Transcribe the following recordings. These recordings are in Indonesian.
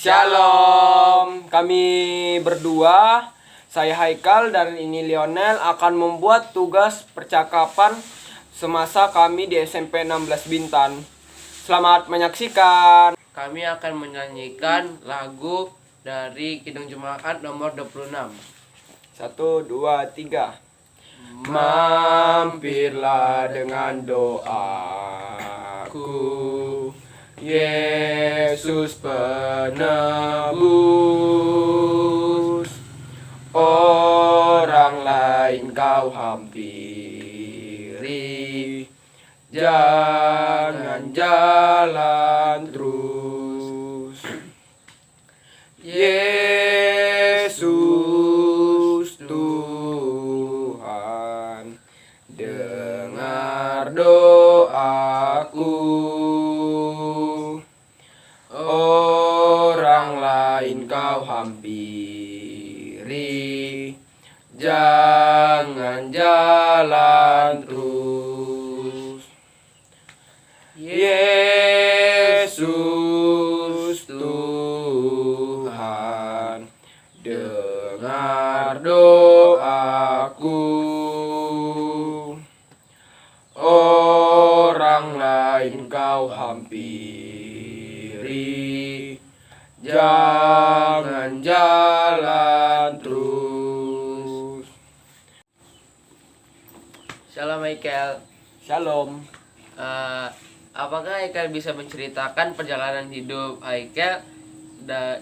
Shalom, kami berdua, saya Haikal dan ini Lionel akan membuat tugas percakapan semasa kami di SMP 16 Bintan. Selamat menyaksikan. Kami akan menyanyikan lagu dari Kidung Jemaat nomor 26. 1, 2, 3. Mampirlah dengan doaku, Yesus penebus. Orang lain kau hampiri, jangan jalan terus. Yesus Tuhan, dengar doaku. Orang lain kau hampiri, jangan jalan terus. Yesus Tuhan, dengar doaku. Orang lain kau hampiri, jangan jalan terus. Shalom Haikal. Shalom. Apakah Haikal bisa menceritakan perjalanan hidup Haikal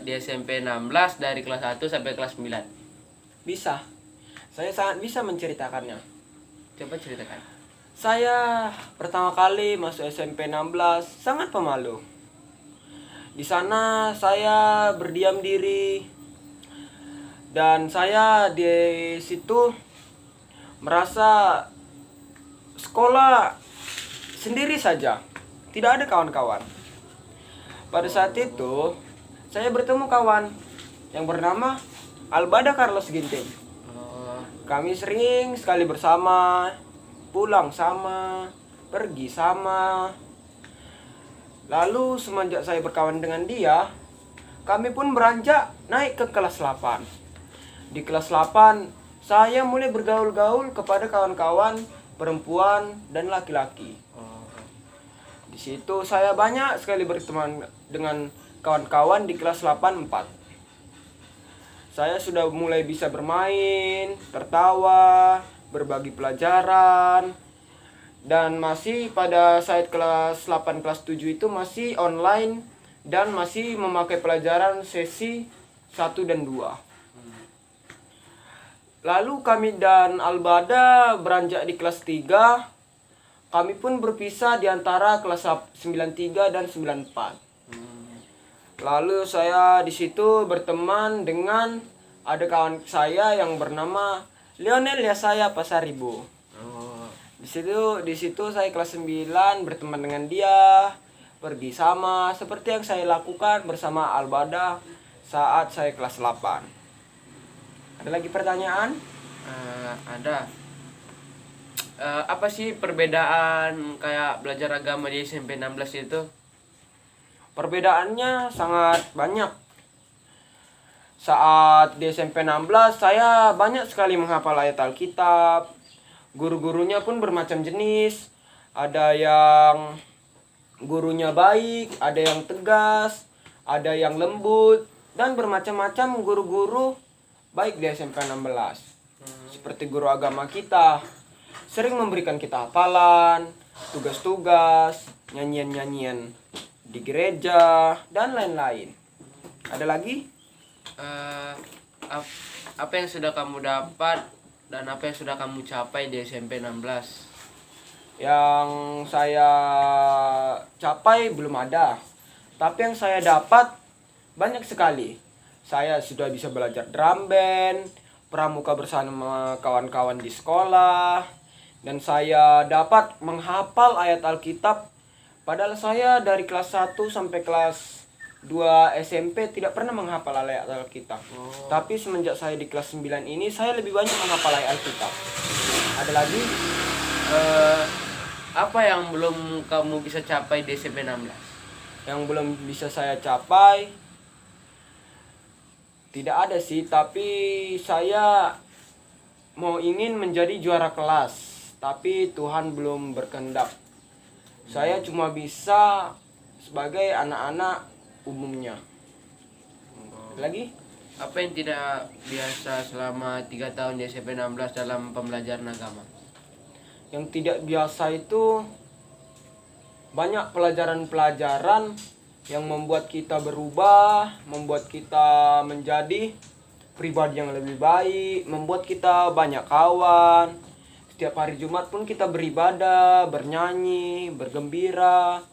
di SMP 16 dari kelas 1 sampai kelas 9? Bisa. Saya sangat bisa menceritakannya. Coba ceritakan. Saya pertama kali masuk SMP 16 sangat pemalu. Di sana saya berdiam diri dan saya di situ merasa sekolah sendiri saja, tidak ada kawan-kawan. Pada saat itu saya bertemu kawan yang bernama Albada Carlos Ginting. Kami sering sekali bersama, pulang sama, pergi sama. Lalu semenjak saya berkawan dengan dia, kami pun beranjak naik ke kelas 8. Di kelas 8, saya mulai bergaul-gaul kepada kawan-kawan perempuan dan laki-laki. Di situ saya banyak sekali berteman dengan kawan-kawan di kelas 8-4. Saya sudah mulai bisa bermain, tertawa, berbagi pelajaran. Dan masih pada saat kelas 8, kelas 7 itu masih online dan masih memakai pelajaran sesi 1 dan 2. Lalu kami dan Albada beranjak di kelas 3. Kami pun berpisah di antara kelas 93 dan 94. Lalu saya di situ berteman dengan ada kawan saya yang bernama Lionel Yasaya Pasaribo. Di situ saya kelas 9 berteman dengan dia, pergi sama seperti yang saya lakukan bersama Albada saat saya kelas 8. Ada lagi pertanyaan? Ada. Apa sih perbedaan kayak belajar agama di SMP 16 itu? Perbedaannya sangat banyak. Saat di SMP 16 saya banyak sekali menghafal ayat Alkitab. Guru-gurunya pun bermacam jenis. Ada yang gurunya baik, ada yang tegas, ada yang lembut, dan bermacam-macam guru-guru baik di SMP 16. Seperti guru agama kita sering memberikan kita hafalan, tugas-tugas, nyanyian-nyanyian di gereja, dan lain-lain. Ada lagi? Apa yang sudah kamu dapat dan apa yang sudah kamu capai di SMP 16? Yang saya capai belum ada, tapi yang saya dapat banyak sekali. Saya sudah bisa belajar drum band, pramuka bersama kawan-kawan di sekolah, dan saya dapat menghafal ayat Alkitab. Padahal saya dari kelas 1 sampai kelas 2 SMP tidak pernah menghafal ayat Alkitab. Tapi semenjak saya di kelas 9 ini saya lebih banyak menghafal ayat Alkitab. Ada lagi? Apa yang belum kamu bisa capai di SMP 16? Yang belum bisa saya capai, Tidak ada sih, tapi saya mau ingin menjadi juara kelas, tapi Tuhan belum berkehendak. Saya cuma bisa sebagai anak-anak umumnya. Lagi? Apa yang tidak biasa selama 3 tahun di SMP 16 dalam pembelajaran agama? Yang tidak biasa itu banyak pelajaran-pelajaran yang membuat kita berubah, membuat kita menjadi pribadi yang lebih baik, membuat kita banyak kawan. Setiap hari Jumat pun kita beribadah, bernyanyi, bergembira,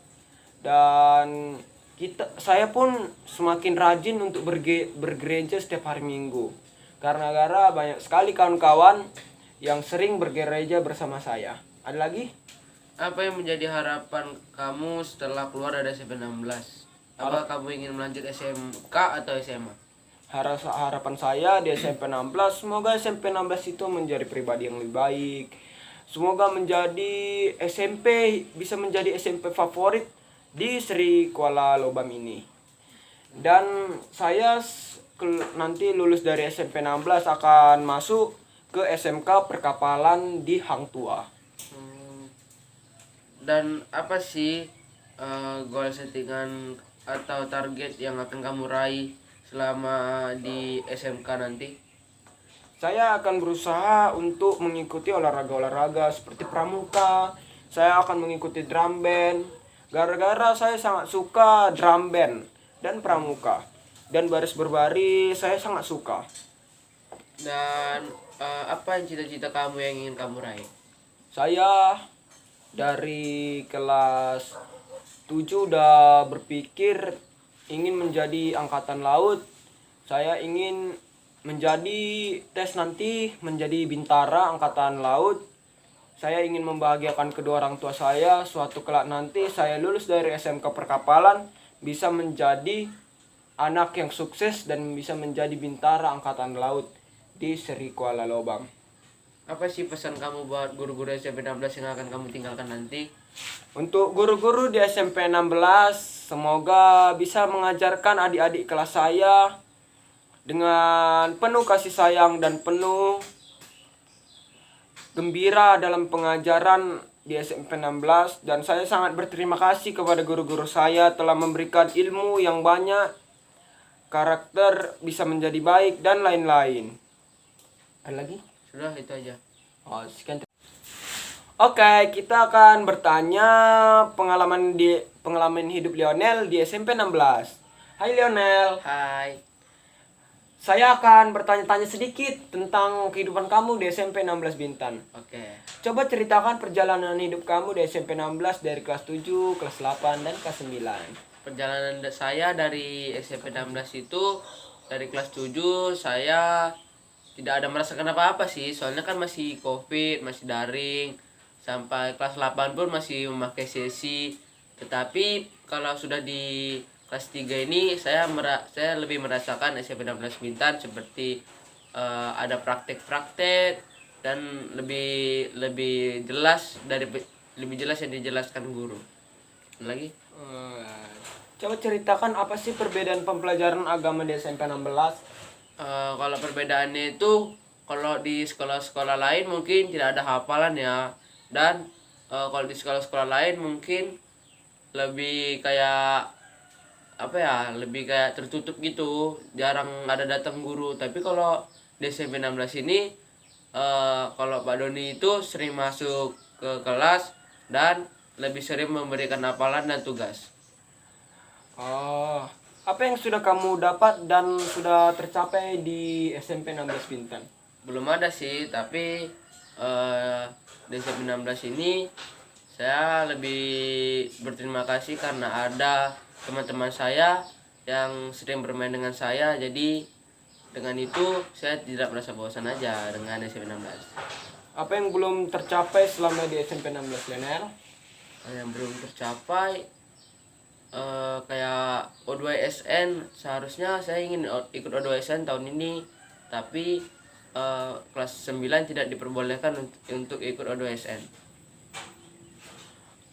dan saya pun semakin rajin untuk bergereja setiap hari Minggu. Karena banyak sekali kawan-kawan yang sering bergereja bersama saya. Ada lagi? Apa yang menjadi harapan kamu setelah keluar dari SMP 16? Apa kamu ingin melanjut SMK atau SMA? Harapan saya di SMP 16, semoga SMP 16 itu menjadi pribadi yang lebih baik. Semoga bisa menjadi SMP favorit di Sri Kuala Lobam ini. Dan saya nanti lulus dari SMP 16 akan masuk ke SMK Perkapalan di Hang Tuah. Dan apa sih goal settingan atau target yang akan kamu raih selama di SMK nanti? Saya akan berusaha untuk mengikuti olahraga-olahraga seperti pramuka. Saya akan mengikuti drum band. Gara-gara saya sangat suka drum band dan pramuka. Dan baris berbaris saya sangat suka. Dan apa yang cita-cita kamu yang ingin kamu raih? Saya dari kelas 7 udah berpikir ingin menjadi angkatan laut. Saya ingin tes nanti menjadi bintara angkatan laut. Saya ingin membahagiakan kedua orang tua saya. Suatu kelak nanti saya lulus dari SMK Perkapalan, bisa menjadi anak yang sukses dan bisa menjadi bintara angkatan laut di Sri Kuala Lobam. Apa sih pesan kamu buat guru-guru SMP 16 yang akan kamu tinggalkan nanti? Untuk guru-guru di SMP 16, semoga bisa mengajarkan adik-adik kelas saya dengan penuh kasih sayang dan penuh gembira dalam pengajaran di SMP 16. Dan saya sangat berterima kasih kepada guru-guru saya telah memberikan ilmu yang banyak, karakter bisa menjadi baik, dan lain-lain. Ada lagi? Sudah, itu aja. Sekian. Oke, kita akan bertanya pengalaman hidup Lionel di SMP 16. Hai Lionel. Hai. Saya akan bertanya-tanya sedikit tentang kehidupan kamu di SMP 16 Bintan. Oke. Coba ceritakan perjalanan hidup kamu di SMP 16 dari kelas 7, kelas 8, dan kelas 9. Perjalanan saya dari SMP 16 itu dari kelas 7 saya tidak ada merasakan apa-apa sih, soalnya kan masih COVID, masih daring. Sampai kelas 8 pun masih memakai sesi. Tetapi kalau sudah di kelas 3 ini saya lebih merasakan SMP 16 Bintan seperti ada praktek-praktek dan lebih jelas yang dijelaskan guru. Lagi? Coba ceritakan apa sih perbedaan pembelajaran agama di SMP 16? Kalau perbedaannya itu, kalau di sekolah-sekolah lain mungkin tidak ada hafalan ya, dan kalau di sekolah-sekolah lain mungkin lebih kayak lebih kayak tertutup gitu, jarang ada datang guru. Tapi kalau di SMP 16 ini kalau Pak Doni itu sering masuk ke kelas dan lebih sering memberikan hafalan dan tugas. Apa yang sudah kamu dapat dan sudah tercapai di SMP 16 Bintan? Belum ada sih, tapi di SMP 16 ini saya lebih berterima kasih karena ada teman-teman saya yang sering bermain dengan saya. Jadi dengan itu saya tidak merasa bosan aja dengan SMP 16. Apa yang belum tercapai selama di SMP 16, Lionel? Yang belum tercapai kayak O2SN, seharusnya saya ingin ikut O2SN tahun ini, tapi kelas 9 tidak diperbolehkan untuk ikut O2SN.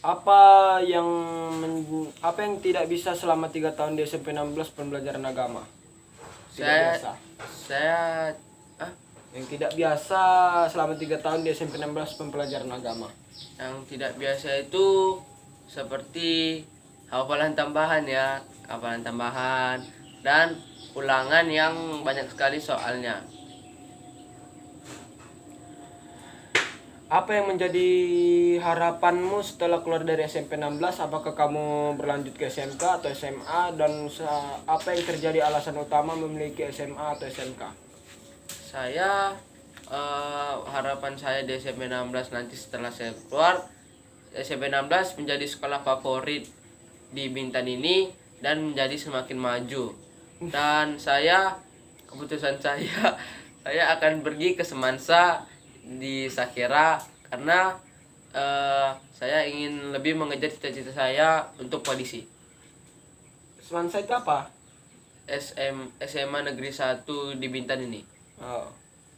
Apa yang tidak bisa selama 3 tahun di SMP 16 pembelajaran agama? Saya biasa. saya ah, Yang tidak biasa selama 3 tahun di SMP 16 pembelajaran agama. yang tidak biasa itu seperti hafalan tambahan ya, hafalan tambahan dan ulangan yang banyak sekali soalnya. Apa yang menjadi harapanmu setelah keluar dari SMP 16? Apakah kamu berlanjut ke SMK atau SMA? Dan apa yang terjadi alasan utama memiliki SMA atau SMK? Saya harapan saya di SMP 16 nanti setelah saya keluar, SMP 16 menjadi sekolah favorit di Bintan ini dan menjadi semakin maju. Dan keputusan saya akan pergi ke Semansa di Sakera karena saya ingin lebih mengejar cita-cita saya untuk polisi. Semansa itu apa? SMA Negeri 1 di Bintan ini. Oh.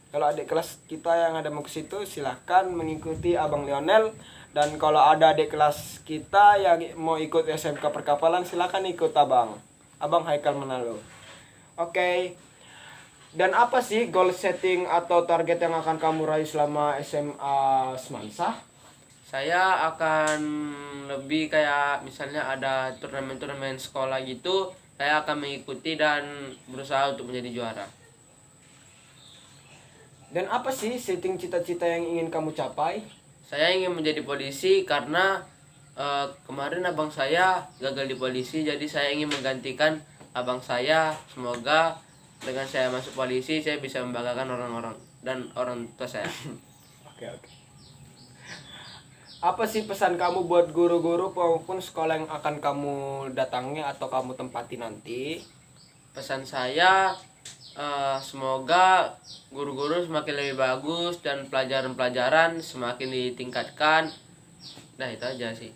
Kalau adik kelas kita yang ada mau ke situ silahkan mengikuti Abang Lionel. Dan kalau ada adik kelas kita yang mau ikut SMK perkapalan silahkan ikut Abang Haikal Manalo. Oke. Dan apa sih goal setting atau target yang akan kamu raih selama SMA Semansa? Saya akan lebih kayak misalnya ada turnamen-turnamen sekolah gitu, saya akan mengikuti dan berusaha untuk menjadi juara. Dan apa sih setting cita-cita yang ingin kamu capai? Saya ingin menjadi polisi karena kemarin abang saya gagal di polisi, jadi saya ingin menggantikan abang saya. Semoga dengan saya masuk polisi, saya bisa membanggakan orang-orang dan orang tua saya. Oke. Apa sih pesan kamu buat guru-guru maupun sekolah yang akan kamu datangi atau kamu tempati nanti? Pesan saya, semoga guru-guru semakin lebih bagus dan pelajaran-pelajaran semakin ditingkatkan. Nah, itu aja sih.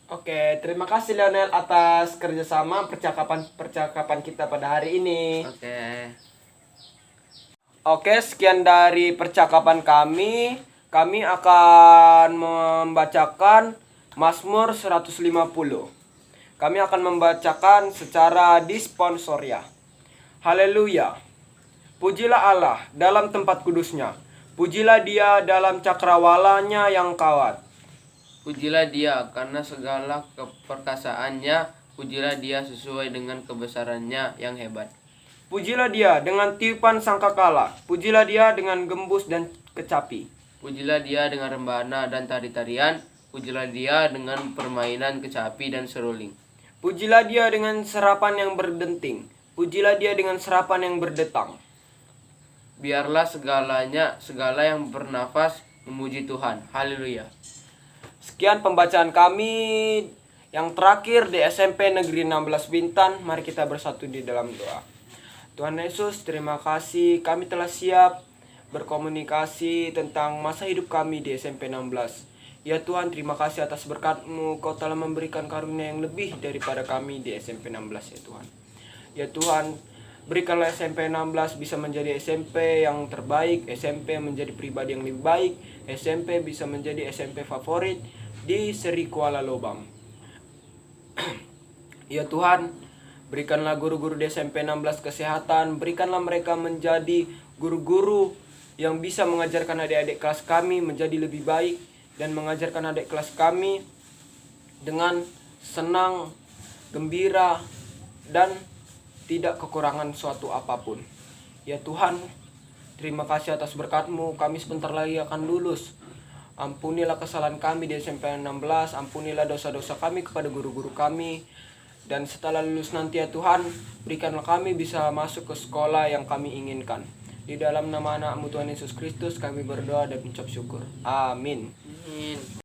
Oke, terima kasih Lionel atas kerjasama percakapan kita pada hari ini. Oke, sekian dari percakapan kami. Kami akan membacakan Mazmur 150. Kami akan membacakan secara disponsoria. Haleluya. Pujilah Allah dalam tempat kudusnya. Pujilah Dia dalam cakrawalanya yang kawat. Pujilah Dia karena segala keperkasaannya, pujilah Dia sesuai dengan kebesarannya yang hebat. Pujilah Dia dengan tiupan sangkakala. Pujilah Dia dengan gembus dan kecapi. Pujilah Dia dengan rebana dan tari-tarian. Pujilah Dia dengan permainan kecapi dan seruling. Pujilah Dia dengan serapan yang berdenting. Pujilah Dia dengan serapan yang berdetang. Biarlah segala yang bernafas memuji Tuhan. Haleluya. Sekian pembacaan kami yang terakhir di SMP Negeri 16 Bintan. Mari kita bersatu di dalam doa. Tuhan Yesus, terima kasih kami telah siap berkomunikasi tentang masa hidup kami di SMP 16. Ya Tuhan, terima kasih atas berkat-Mu. Kau telah memberikan karunia yang lebih daripada kami di SMP 16 ya Tuhan. Ya Tuhan, berikanlah SMP 16 bisa menjadi SMP yang terbaik, SMP menjadi pribadi yang lebih baik, SMP bisa menjadi SMP favorit di Seri Kuala Lobang. Ya Tuhan, berikanlah guru-guru di SMP 16 kesehatan, berikanlah mereka menjadi guru-guru yang bisa mengajarkan adik-adik kelas kami menjadi lebih baik dan mengajarkan adik kelas kami dengan senang, gembira, dan tidak kekurangan suatu apapun. Ya Tuhan, terima kasih atas berkat-Mu. Kami sebentar lagi akan lulus. Ampunilah kesalahan kami di SMP 16. Ampunilah dosa-dosa kami kepada guru-guru kami. Dan setelah lulus nanti ya Tuhan, berikanlah kami bisa masuk ke sekolah yang kami inginkan. Di dalam nama anak-Mu Tuhan Yesus Kristus kami berdoa dan mengucap syukur. Amin. Amin.